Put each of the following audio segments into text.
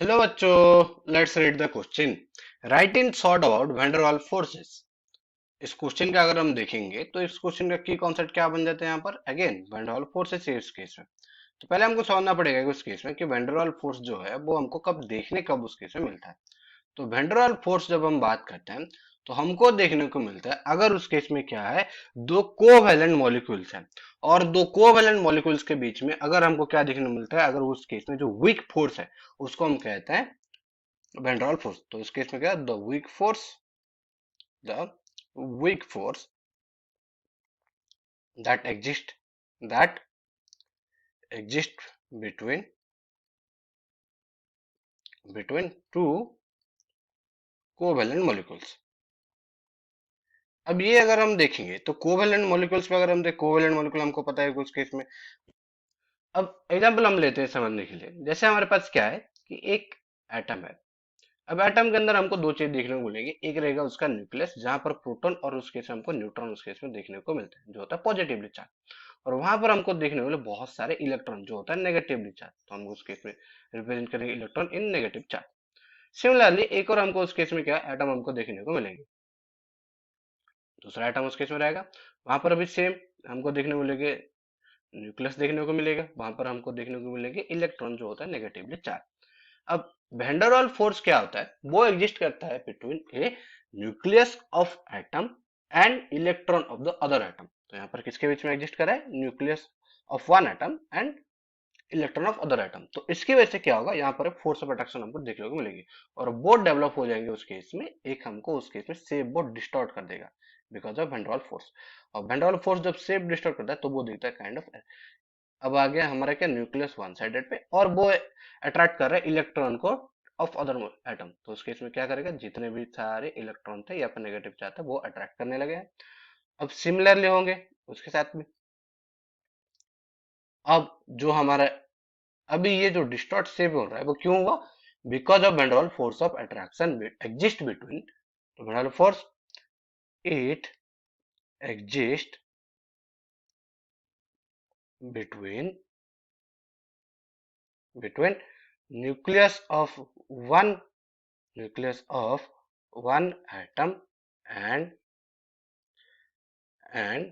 Hello बच्चों, let's read the question. Write in short about van der Waals forces. इस question का अगर हम देखेंगे तो इस क्वेश्चन का की कॉन्सेप्ट क्या बन जाता है यहाँ पर। Again van der Waals forces इस केस में तो पहले हमको समझना पड़ेगा कि उस केस में कि वैन डर वाल्स फोर्स जो है वो हमको कब देखने कब उस केस में मिलता है। तो वैन डर वाल्स फोर्स जब हम बात करते हैं तो हमको देखने को मिलता है अगर उस केस में क्या है, दो कोवैलेंट मॉलिक्यूल्स हैं और दो कोवैलेंट मॉलिक्यूल्स के बीच में अगर हमको क्या देखने को मिलता है, अगर उस केस में जो वीक फोर्स है उसको हम कहते हैं वैन डर वाल्स फोर्स। तो इस केस में क्या है, the weak force that exist between two covalent molecules. अब ये अगर हम देखेंगे तो कोवेलेंट मॉलिक्यूल्स पे अगर हम देखें, कोवेलेंट मॉलिक्यूल हमको पता है कि उस केस में, अब एग्जांपल हम लेते हैं समझने के लिए। जैसे हमारे पास क्या है कि एक एटम है। अब एटम के अंदर हमको दो चीज देखने को मिलेगी। एक रहेगा उसका न्यूक्लियस जहां पर प्रोटॉन और उस केस में हमको न्यूट्रॉन उस केस में देखने को मिलते हैं जो होता है पॉजिटिवली चार्ज। और वहां पर हमको देखने को मिले बहुत सारे इलेक्ट्रॉन जो होता है नेगेटिवली चार्ज, तो हम उस केस में रिप्रेजेंट करेंगे electron in negative charge. Similarly एक और हमको उस केस में क्या एटम हमको देखने को मिलेंगे। दूसरा एटम उस केस में रहेगा, वहां पर अभी सेम हमको देखने को मिलेंगे न्यूक्लियस देखने को मिलेगा, वहां पर हमको देखने को मिलेंगे इलेक्ट्रॉन जो होता है नेगेटिवली चार्ज। अब वैन डर वाल्स फोर्स क्या होता है, वो एग्जिस्ट करता है between A nucleus of atom and electron of the other atom. तो यहाँ पर किसके बीच में एग्जिस्ट कर रहा है, nucleus of one atom and electron of other atom. तो इसकी वजह से क्या होगा, यहाँ पर फोर्स ऑफ अट्रैक्शन हमको देखने को मिलेगी और बोथ डेवलप हो जाएंगे उस केस में। एक हमको उस केस में शेप बोथ डिस्टॉर्ट कर देगा because of van der Waals force. और वैन डर वाल्स फोर्स जब शेप डिस्टॉर्ट करता है तो वो दिखता है काइंड ऑफ। अब आ गया हमारा क्या, न्यूक्लियस वन साइडेड पे और वो अट्रैक्ट कर रहा है इलेक्ट्रॉन को ऑफ अदर एटम। तो उस केस में क्या करेगा, जितने भी सारे इलेक्ट्रॉन थे या फिर नेगेटिव चार्ज थे वो अट्रैक्ट करने लगे हैं। अब सिमिलरली होंगे उसके साथ में। अब जो हमारा अभी ये जो डिस्टॉर्ट शेप हो रहा है वो क्यों हुआ, because of van der Waals force of attraction exist between. तो van der Waals force it exist between between nucleus of one nucleus of one atom and and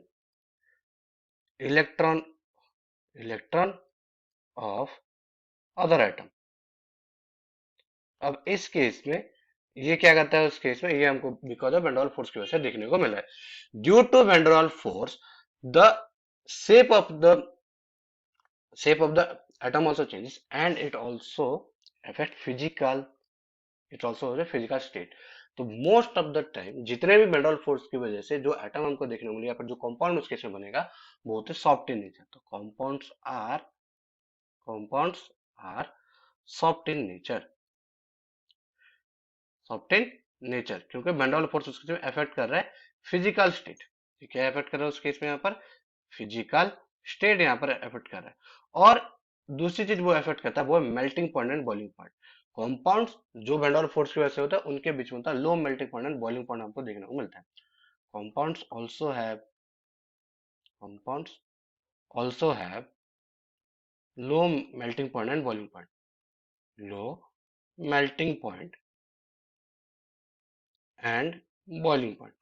electron of other atom। अब इस case में ये क्या करता है, उस case में ये हमको because of van der Waals force की वजह से देखने को मिला है। Due to van der Waals force the shape of the shape of the atom also changes and it also affect physical, it also हो फिजिकल स्टेट। तो most of the time जितने भी मेडल फोर्स की वजह से जो atom हमको देखने को मिले या फिर जो कंपाउंड उसके से बनेगा वो होते सॉफ्ट इन नेचर। तो compounds are soft in nature, soft in nature क्योंकि मेडल फोर्स उसके में अफेक्ट कर रहा है फिजिकल स्टेट। क्या अफेक्ट कर रहा है उस केस में, यहाँ पर फिजिकल स्टेट यहाँ पर अफेक्ट कर रहा है। और दूसरी चीज वो अफेक्ट करता है वो है melting point and boiling point. Compounds जो वैन डर वाल्स फोर्स की वजह से होता है उनके बीच में होता है low melting point and boiling point हमको देखने को मिलता है। Compounds also have compounds also have low melting point and boiling point, low melting point and boiling point,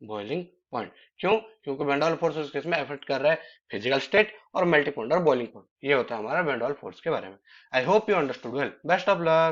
boiling point क्यों, क्योंकि वैन डर वाल्स फोर्स उस केस में affect कर रहा है फिजिकल स्टेट और मेल्टिंग पॉइंट और बॉइलिंग पॉइंट। ये होता है हमारा वैन डर वाल्स फोर्स के बारे में। I hope you understood well. Best of luck.